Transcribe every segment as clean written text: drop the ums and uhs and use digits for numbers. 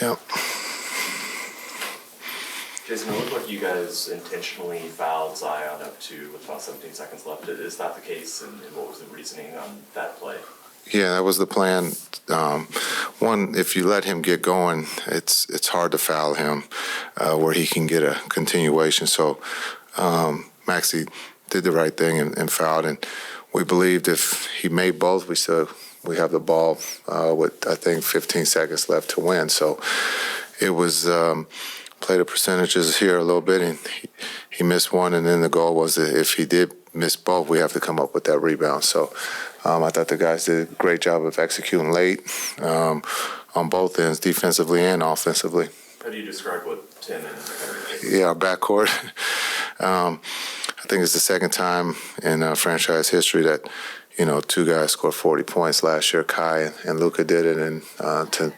Yeah. Jason, it looked like you guys intentionally fouled Zion up to with about 17 seconds left. Is that the case, and what was the reasoning on that play? Yeah, that was the plan. One, if you let him get going, it's hard to foul him where he can get a continuation. So Maxey did the right thing and fouled, and we believed if he made both, we have the ball with, I think, 15 seconds left to win. So it was play the percentages here a little bit, and he missed one, and then the goal was that if he did miss both, we have to come up with that rebound. So I thought the guys did a great job of executing late on both ends, defensively and offensively. How do you describe what Tim and Yeah, our backcourt. I think it's the second time in franchise history that, two guys scored 40 points last year. Kai and Luka did it, and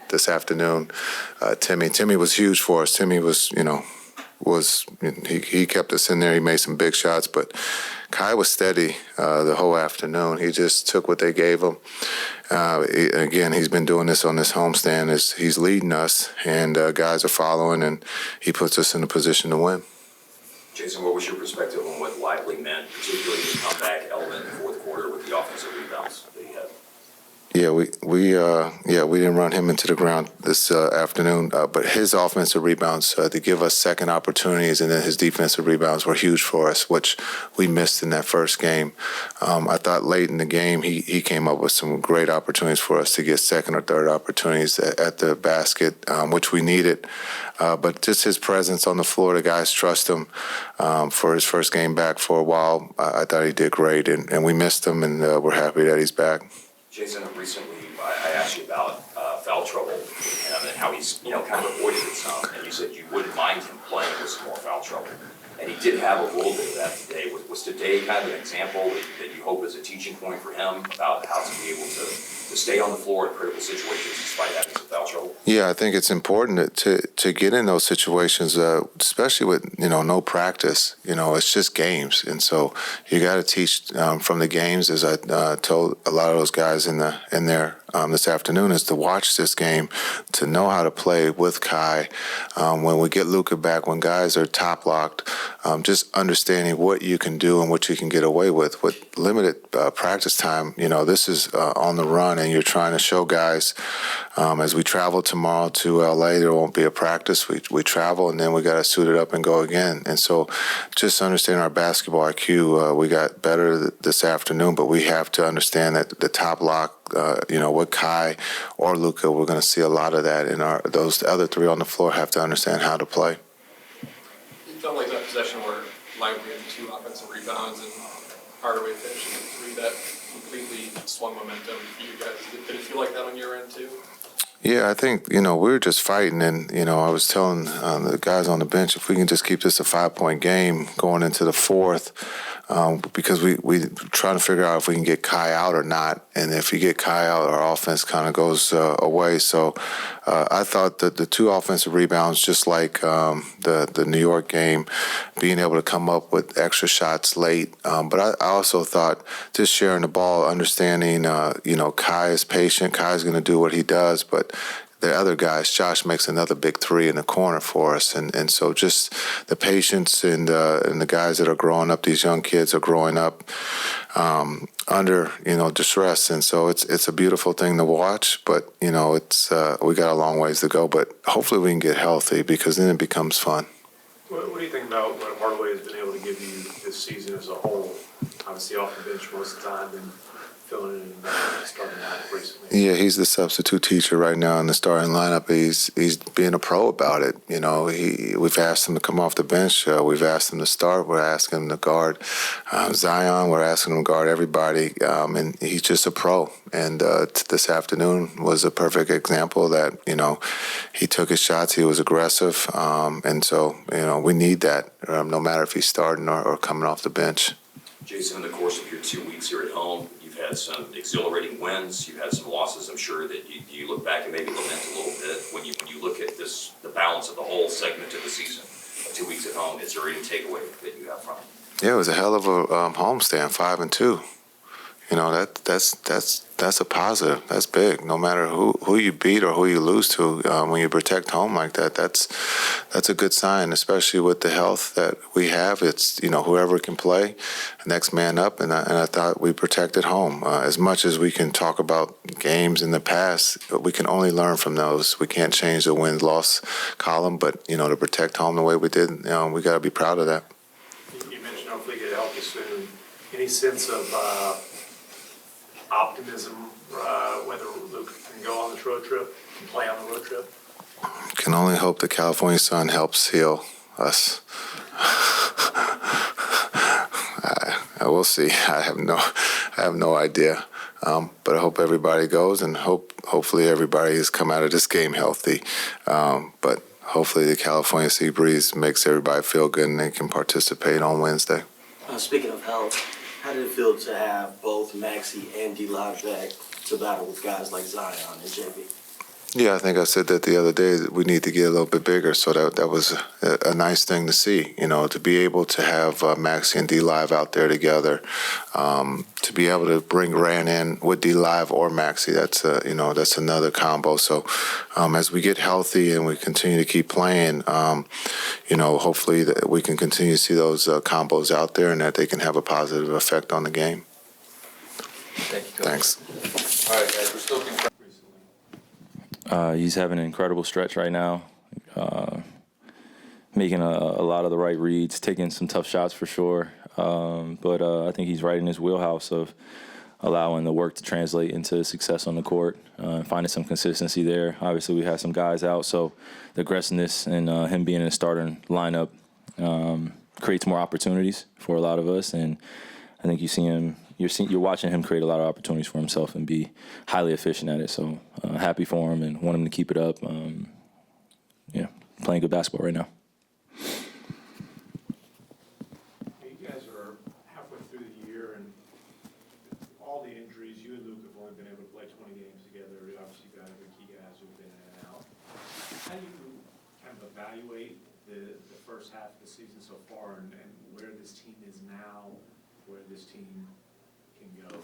this afternoon, Timmy was huge for us. Timmy he kept us in there. He made some big shots, but Kai was steady the whole afternoon. He just took what they gave him. Again, he's been doing this on this homestand. He's leading us, and guys are following, and he puts us in a position to win. Jason, what was your perspective on what Lively meant, particularly the comeback element in the fourth quarter with the offensive rebounds that he had? Yeah, we didn't run him into the ground this afternoon, but his offensive rebounds to give us second opportunities, and then his defensive rebounds were huge for us, which we missed in that first game. I thought late in the game he came up with some great opportunities for us to get second or third opportunities at the basket, which we needed. But just his presence on the floor, the guys trust him for his first game back for a while. I thought he did great, and we missed him, and we're happy that he's back. Jason, recently I asked you about foul trouble with him and how he's kind of avoided it some, and you said you wouldn't mind him playing with some more foul trouble. And he did have a little bit of that today. Was today kind of an example that you hope is a teaching point for him about how to be able to stay on the floor in critical situations despite having some foul trouble? Yeah, I think it's important to get in those situations, especially with no practice. It's just games, and so you got to teach from the games. As I told a lot of those guys in there this afternoon, is to watch this game, to know how to play with Kai. When we get Luka back, when guys are top locked, just understanding what you can do and what you can get away with limited practice time. This is on the run, and you're trying to show guys as we travel tomorrow to LA, there won't be a practice. We travel, and then we got to suit it up and go again. And so just understand our basketball IQ. We got better this afternoon, but we have to understand that the top lock, with Kai or Luka, we're going to see a lot of that. And those other three on the floor have to understand how to play. It felt like that possession where Lively had 2 offensive rebounds and Hardaway finished with 3 that completely swung momentum for you guys. Did it feel like that on your end too? Yeah, I think, we were just fighting, and, I was telling the guys on the bench, if we can just keep this a 5-point game going into the fourth, because we trying to figure out if we can get Kai out or not, and if you get Kai out, our offense kind of goes away. So I thought that the 2 offensive rebounds, just like the New York game, being able to come up with extra shots late. But I also thought just sharing the ball, understanding, Kai is patient. Kai's going to do what he does, but the other guys, Josh makes another big 3 in the corner for us, and so just the patience and the guys that are growing up, these young kids are growing up under distress, and so it's a beautiful thing to watch. But it's we got a long ways to go, but hopefully we can get healthy, because then it becomes fun. What do you think about what Hardaway has been able to give you this season as a whole? Obviously off the bench most of the time, and filling in starting lineup recently. Yeah, he's the substitute teacher right now in the starting lineup. He's being a pro about it. We've asked him to come off the bench. We've asked him to start. We're asking him to guard Zion. We're asking him to guard everybody, and he's just a pro. And this afternoon was a perfect example that he took his shots. He was aggressive, and so we need that no matter if he's starting or coming off the bench. Jason, in the course of your 2 weeks here at home, you've had some exhilarating wins. You've had some losses. I'm sure that you look back and maybe lament a little bit when you look at the balance of the whole segment of the season. 2 weeks at home, is there any takeaway that you have from it? Yeah, it was a hell of a homestand, 5-2. that's a positive. That's big. No matter who you beat or who you lose to, when you protect home like that, that's a good sign, especially with the health that we have. It's whoever can play, next man up, and I thought we protected home. As much as we can talk about games in the past, we can only learn from those. We can't change the win-loss column, but to protect home the way we did, we got to be proud of that. You mentioned hopefully get healthy soon. Any sense of optimism whether Luke can go on this road trip and play on the road trip? Can only hope the California sun helps heal us. I will see. I have no idea. But I hope everybody goes, and hopefully everybody has come out of this game healthy. But hopefully the California sea breeze makes everybody feel good and they can participate on Wednesday. Speaking of health, how did it feel to have both Maxey and D-Live back to battle with guys like Zion and JB? Yeah, I think I said that the other day, that we need to get a little bit bigger. So that was a nice thing to see, to be able to have Maxey and D-Live out there together, to be able to bring Rand in with D-Live or Maxey. That's another combo. So as we get healthy and we continue to keep playing, hopefully that we can continue to see those combos out there and that they can have a positive effect on the game. Thank you, Coach. Thanks. All right, guys, we're still confirmed. He's having an incredible stretch right now, making a lot of the right reads, taking some tough shots for sure. But I think he's right in his wheelhouse of allowing the work to translate into success on the court, finding some consistency there. Obviously, we have some guys out, so the aggressiveness and him being in the starting lineup creates more opportunities for a lot of us. And I think you're watching him create a lot of opportunities for himself and be highly efficient at it. So happy for him and want him to keep it up. Playing good basketball right now. You guys are halfway through the year, and all the injuries, you and Luke have only been able to play 20 games together. Obviously, you've got other key guys who've been in and out. How do you kind of evaluate the first half of the season so far and where this team is now, where this team can go?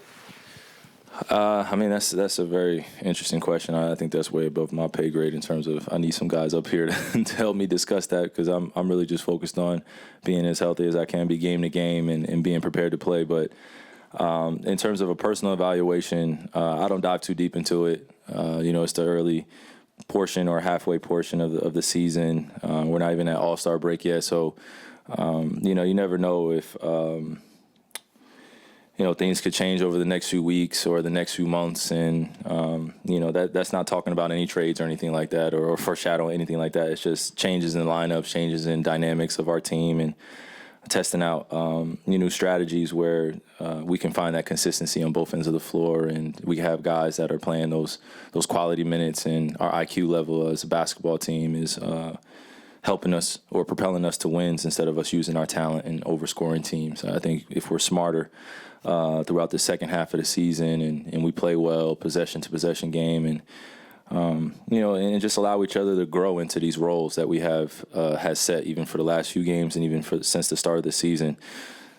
That's a very interesting question. I think that's way above my pay grade in terms of I need some guys up here to help me discuss that, because I'm really just focused on being as healthy as I can be game to game and being prepared to play. But in terms of a personal evaluation, I don't dive too deep into it. It's the early portion or halfway portion of the season. We're not even at All-Star break yet, so you never know if things could change over the next few weeks or the next few months. And, that's not talking about any trades or anything like that or foreshadowing anything like that. It's just changes in lineups, changes in dynamics of our team, and testing out new strategies where we can find that consistency on both ends of the floor. And we have guys that are playing those quality minutes, and our IQ level as a basketball team is helping us or propelling us to wins instead of us using our talent and overscoring teams. I think if we're smarter throughout the second half of the season and we play well, possession-to-possession game, and and just allow each other to grow into these roles that we has set even for the last few games and even since the start of the season.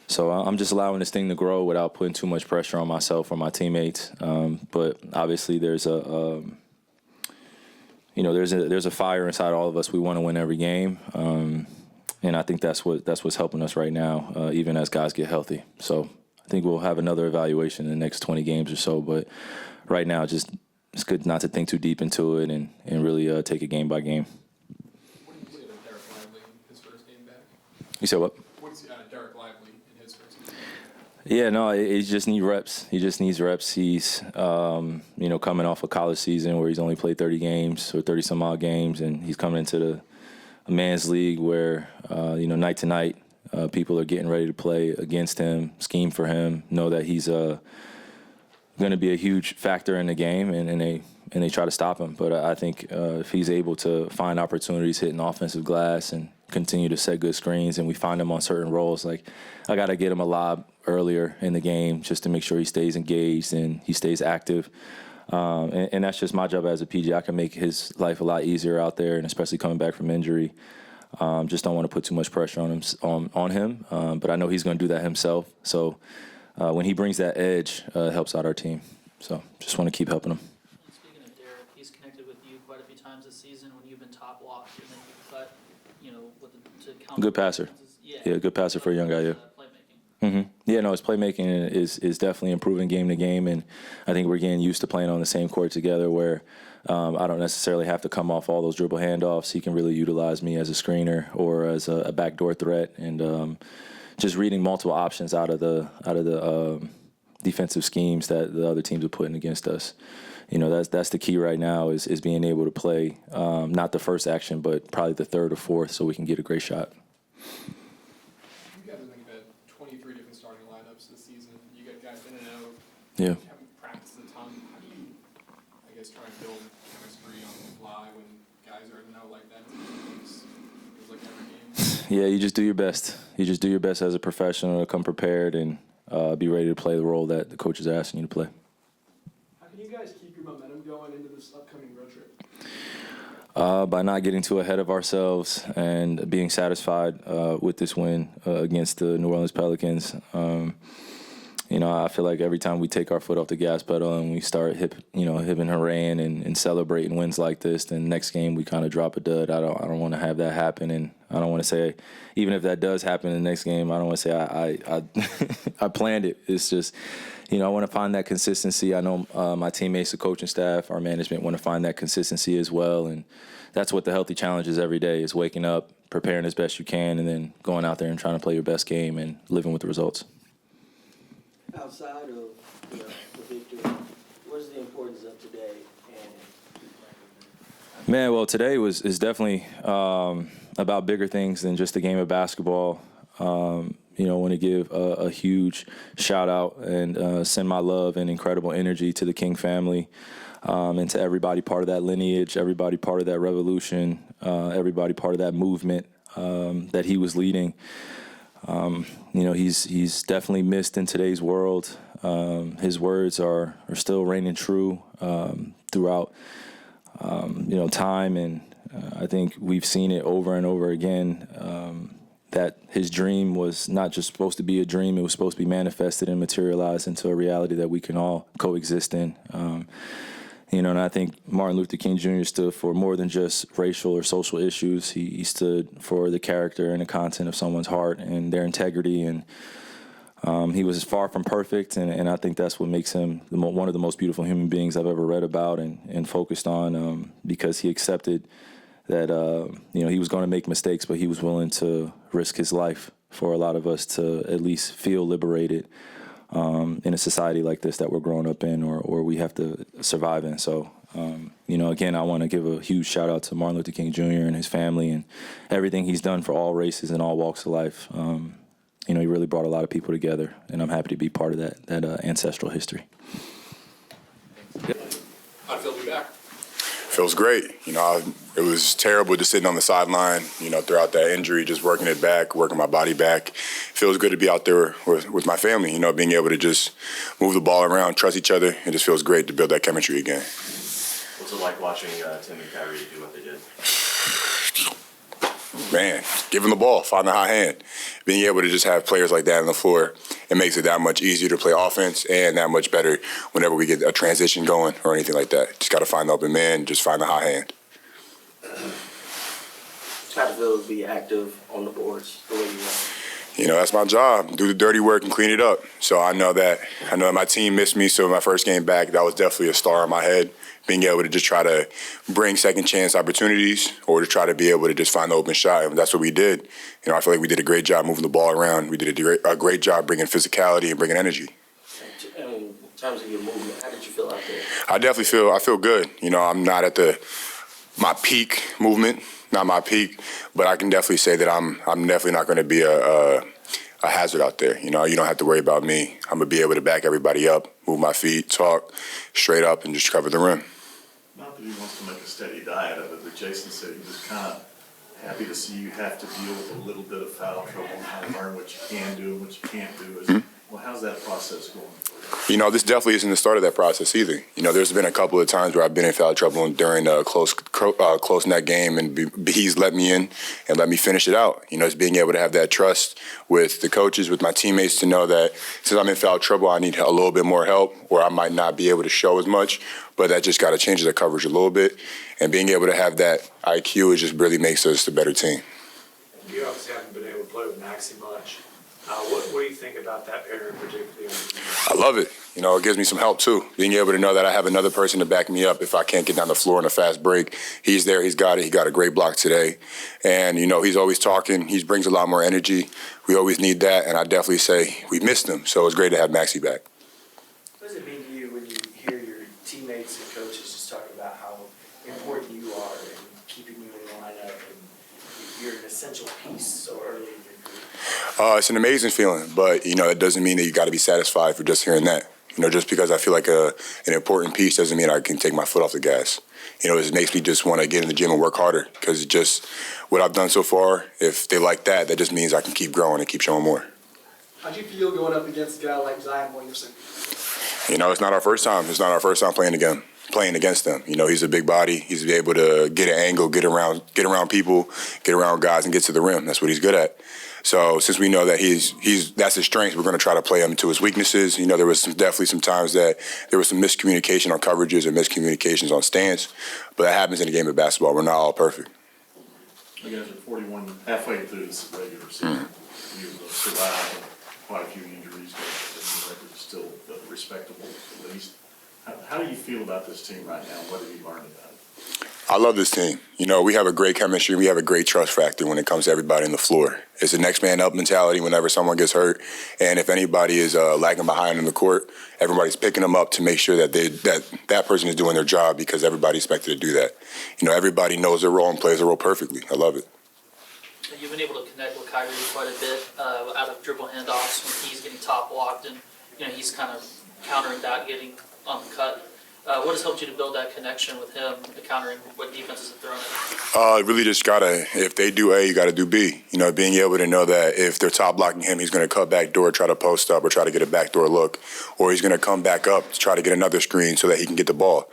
So I'm just allowing this thing to grow without putting too much pressure on myself or my teammates. But obviously there's there's a fire inside all of us. We want to win every game. And I think that's what's helping us right now, even as guys get healthy. So I think we'll have another evaluation in the next 20 games or so. But right now, it's good not to think too deep into it and really take it game by game. What did you say to Dereck Lively his first game back? You said what? What did you say to Dereck Lively in his first game? Yeah, no, he just needs reps. He just needs reps. He's, coming off a college season where he's only played 30 games or 30-some-odd games, and he's coming into a man's league where, night to night, people are getting ready to play against him, scheme for him, know that he's going to be a huge factor in the game, and they try to stop him. But I think if he's able to find opportunities hitting offensive glass and continue to set good screens, and we find him on certain roles, like I got to get him a lob earlier in the game just to make sure he stays engaged and he stays active. And that's just my job as a PG. I can make his life a lot easier out there, and especially coming back from injury. Just don't want to put too much pressure on him. But I know he's going to do that himself. So when he brings that edge, it helps out our team. So just want to keep helping him. And speaking of Dereck, he's connected with you quite a few times this season when you've been top walked and then you cut, to counter. Good passer. Yeah, good passer for a young guy, yeah. Playmaking. Yeah, no, his playmaking is definitely improving game to game, and I think we're getting used to playing on the same court together where I don't necessarily have to come off all those dribble handoffs. He can really utilize me as a screener or as a backdoor threat, and just reading multiple options out of the defensive schemes that the other teams are putting against us. That's the key right now is being able to play not the first action, but probably the third or fourth, so we can get a great shot. You guys, I think, had 23 different starting lineups this season. You got guys in and out. Yeah. You haven't practiced a ton. How do you, I guess, try and build chemistry on the fly when guys are in and out like that? It feels like every game. Yeah, you just do your best. You just do your best as a professional to come prepared and be ready to play the role that the coach is asking you to play. How can you guys keep your momentum going into this upcoming road trip? By not getting too ahead of ourselves and being satisfied with this win against the New Orleans Pelicans. I feel like every time we take our foot off the gas pedal and we start hip and hurraying and celebrating wins like this, then next game we kind of drop a dud. I don't want to have that happen, and I don't want to say, even if that does happen in the next game, I don't want to say I planned it. It's just, I want to find that consistency. I know my teammates, the coaching staff, our management want to find that consistency as well, and that's what the healthy challenge is every day, is waking up, preparing as best you can, and then going out there and trying to play your best game and living with the results. Outside of the victory, what is the importance of today? Man, well, today is definitely about bigger things than just a game of basketball. I want to give a huge shout out and send my love and incredible energy to the King family and to everybody part of that lineage, everybody part of that revolution, everybody part of that movement that he was leading. He's definitely missed in today's world. His words are still reigning true throughout time, and I think we've seen it over and over again. That his dream was not just supposed to be a dream; it was supposed to be manifested and materialized into a reality that we can all coexist in. And I think Martin Luther King Jr. stood for more than just racial or social issues. He stood for the character and the content of someone's heart and their integrity. And he was far from perfect, and I think that's what makes him one of the most beautiful human beings I've ever read about and focused on, because he accepted that he was going to make mistakes, but he was willing to risk his life for a lot of us to at least feel liberated in a society like this that we're growing up in or we have to survive in. So, again, I want to give a huge shout out to Martin Luther King Jr. and his family and everything he's done for all races and all walks of life. He really brought a lot of people together, and I'm happy to be part of that ancestral history. How'd it feel to be back? Feels great. It was terrible just sitting on the sideline, throughout that injury, just working it back, working my body back. Feels good to be out there with my family, being able to just move the ball around, trust each other. It just feels great to build that chemistry again. What's it like watching Tim and Kyrie do what they did? Man, give him the ball, find the high hand. Being able to just have players like that on the floor, it makes it that much easier to play offense and that much better whenever we get a transition going or anything like that. Just got to find the open man, just find the high hand. How to feel to be active on the boards the way you are? That's my job. Do the dirty work and clean it up. So I know that my team missed me, so my first game back, that was definitely a star in my head. Being able to just try to bring second chance opportunities or to try to be able to just find the open shot. And that's what we did. I feel like we did a great job moving the ball around. We did a great job bringing physicality and bringing energy. In terms of your movement, how did you feel out there? I feel good. I'm not at my peak movement, not my peak, but I can definitely say that I'm definitely not going to be a hazard out there. You don't have to worry about me. I'm going to be able to back everybody up, move my feet, talk straight up, and just cover the rim. Not that he wants to make a steady diet of it, but Jason said he was kind of happy to see you have to deal with a little bit of foul trouble and how to learn what you can do and what you can't do. Well, how's that process going? This definitely isn't the start of that process either. There's been a couple of times where I've been in foul trouble during a close net game, and he's let me in and let me finish it out. It's being able to have that trust with the coaches, with my teammates, to know that since I'm in foul trouble, I need a little bit more help, or I might not be able to show as much, but that just got to change the coverage a little bit. And being able to have that IQ, it just really makes us a better team. You obviously haven't been able to play with Maxey much. What do you think about that pairing particularly? I love it. It gives me some help too. Being able to know that I have another person to back me up if I can't get down the floor in a fast break. He's there. He's got it. He got a great block today. And, he's always talking. He brings a lot more energy. We always need that. And I definitely say we missed him. So it's great to have Maxey back. What does it mean to you when you hear your teammates and coaches just talking about how important you are in keeping you in the lineup, and you're an essential piece so early in your career? It's an amazing feeling, but, it doesn't mean that you got to be satisfied for just hearing that. Just because I feel like an important piece doesn't mean I can take my foot off the gas. It makes me just want to get in the gym and work harder, because just what I've done so far, if they like that, that just means I can keep growing and keep showing more. How'd you feel going up against a guy like Zion Williamson? It's not our first time. It's not our first time playing against him. He's a big body. He's able to get an angle, get around people, get around guys, and get to the rim. That's what he's good at. So since we know that that's his strength, we're going to try to play him to his weaknesses. There was definitely some times that there was some miscommunication on coverages or miscommunications on stance, but that happens in a game of basketball. We're not all perfect. You guys are 41 halfway through this regular season. You've survived quite a few injuries, but the record is still respectable at least. How do you feel about this team right now? What have you learned about it? I love this team. We have a great chemistry. We have a great trust factor when it comes to everybody on the floor. It's a next man up mentality whenever someone gets hurt. And if anybody is lagging behind in the court, everybody's picking them up to make sure that that person is doing their job, because everybody's expected to do that. Everybody knows their role and plays their role perfectly. I love it. You've been able to connect with Kyrie quite a bit out of dribble handoffs when he's getting top blocked, and he's kind of countering that, getting on the cut. What has helped you to build that connection with him, countering what defenses have thrown at? Really just if they do A, you got to do B. Being able to know that if they're top blocking him, he's going to cut back door, try to post up, or try to get a backdoor look, or he's going to come back up to try to get another screen so that he can get the ball.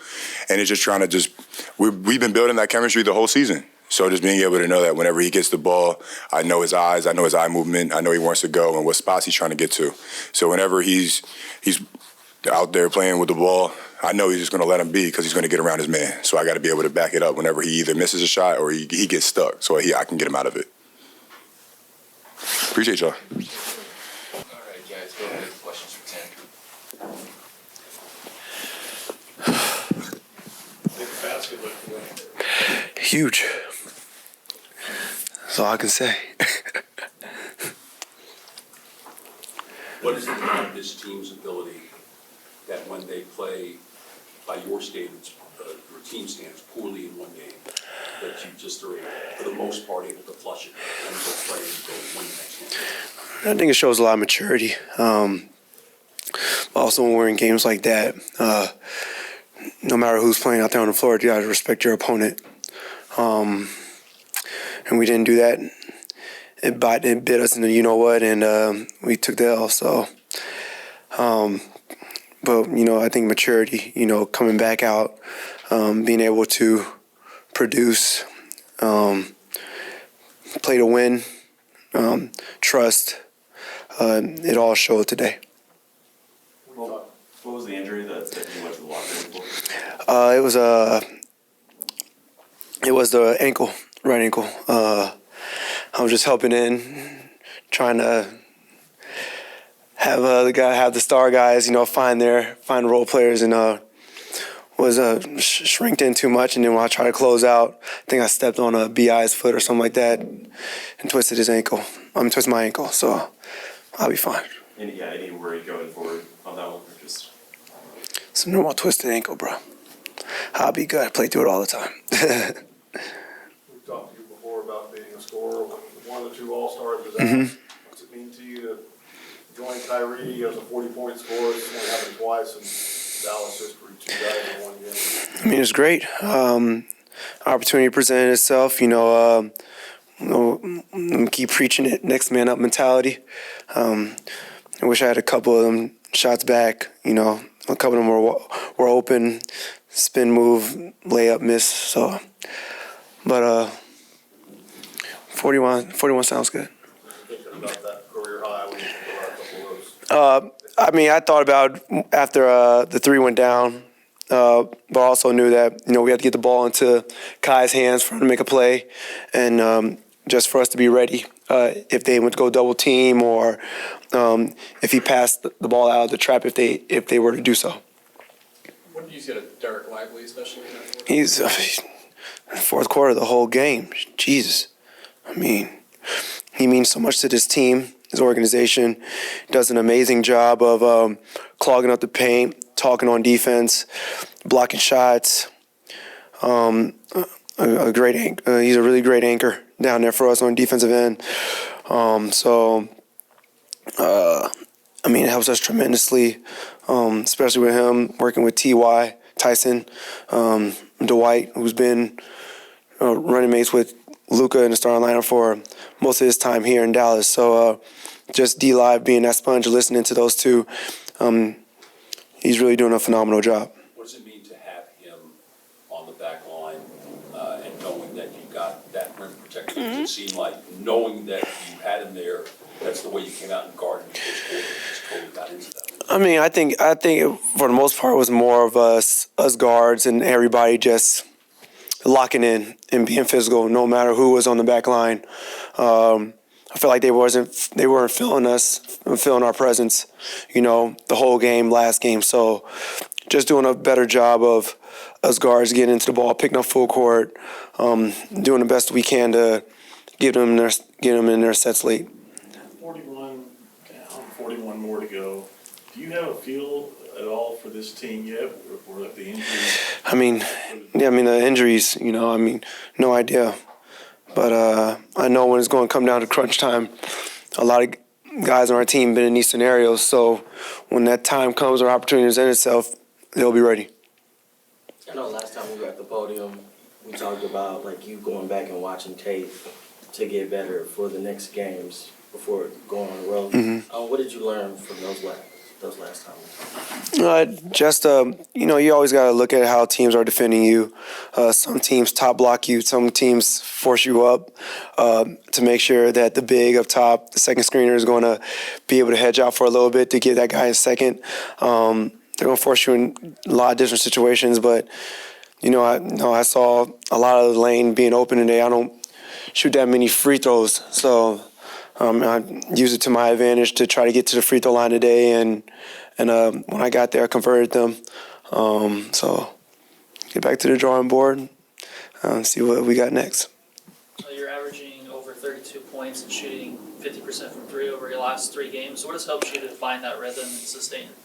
And it's just trying to we've been building that chemistry the whole season. So just being able to know that whenever he gets the ball, I know his eyes, I know his eye movement, I know he wants to go and what spots he's trying to get to. So whenever he's out there playing with the ball, I know he's just going to let him be, because he's going to get around his man. So I got to be able to back it up whenever he either misses a shot or he gets stuck, so I can get him out of it. Appreciate y'all. All right, guys, go ahead. Questions for Tim. Make the basket look good. Huge. That's all I can say. What is it about this team's ability that when they play by your standards, your team standards, poorly in one game, that you just are able, for the most part, able to flush it and go play and go win the next game? I think it shows a lot of maturity. Also, when we're in games like that, no matter who's playing out there on the floor, you got to respect your opponent. And we didn't do that. It bit us in the you-know-what, and we took the L. So, but, I think maturity, coming back out, being able to produce, play to win, trust, it all showed today. What was the injury that you went to the locker room for? It was the ankle, right ankle. I was just helping in, trying to have the star guys, find role players, and was shrinked in too much. And then when I tried to close out, I think I stepped on a BI's foot or something like that, and twisted his ankle. Twisted my ankle, so I'll be fine. Any worry going forward on that one, or just? It's a normal twisted ankle, bro. I'll be good. I play through it all the time. We've talked to you before about being a scorer, one of the two All-Stars is out. What's it mean to you to join Kyrie as a 40-point scorer? It's only happened twice in Dallas history, 2 guys in one game. It's great. Opportunity presented itself. Keep preaching it, next man up mentality. I wish I had a couple of them shots back. You know, a couple of them were open, spin move, layup, miss. So, but 41 sounds good. Thinking about that career high, when you think about a couple of those. I mean, I thought about after the three went down, but also knew that, you know, we had to get the ball into Kai's hands for him to make a play, and just for us to be ready if they went to go double team, or if he passed the ball out of the trap if they were to do so. What did you see out of Dereck Lively, especially in that fourth? He's fourth quarter the whole game. Jesus, I mean, he means so much to this team. His organization does an amazing job of clogging up the paint, talking on defense, blocking shots. A great anchor. He's a really great anchor down there for us on defensive end. I mean, it helps us tremendously, especially with him working with T.Y., Tyson, Dwight, who's been running mates with Luka in the starting lineup for most of his time here in Dallas. So just D-Live being that sponge, listening to those two, he's really doing a phenomenal job. What does it mean to have him on the back line and knowing that you got that rim protector? Does it seem like knowing that you had him there, that's the way you came out and guarded the first quarter and just totally got into that? I mean, I think for the most part it was more of us guards and everybody just locking in and being physical, no matter who was on the back line. I feel like they weren't feeling our presence, you know, the whole game, last game. So just doing a better job of us guards getting into the ball, picking up full court, doing the best we can to get them in their sets late. 41 down, 41 more to go. Do you have a feel at all for this team yet, or the injuries? I mean, the injuries, you know, I mean, no idea. But I know when it's going to come down to crunch time, a lot of guys on our team been in these scenarios. So when that time comes or opportunity presents itself, they'll be ready. I know last time we were at the podium, we talked about like you going back and watching tape to get better for the next games before going on the road. Mm-hmm. What did you learn from those last times? You know, you always got to look at how teams are defending you. Some teams top block you. Some teams force you up to make sure that the big up top, the second screener, is going to be able to hedge out for a little bit to get that guy in second. They're going to force you in a lot of different situations. But, you know, I saw a lot of the lane being open today. I don't shoot that many free throws. So I used it to my advantage to try to get to the free throw line today, and when I got there, I converted them. So get back to the drawing board and see what we got next. You're averaging over 32 points and shooting 50% from three over your last 3 games. What has helped you to find that rhythm and sustain it?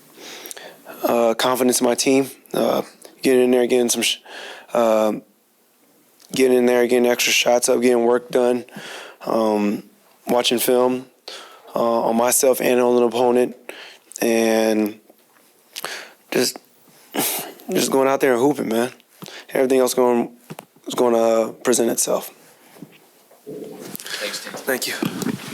Confidence in my team, getting in there, getting extra shots up, getting work done. Watching film on myself and on an opponent, and just going out there and hooping, man. Everything else is going to present itself. Thanks, Tim. Thank you.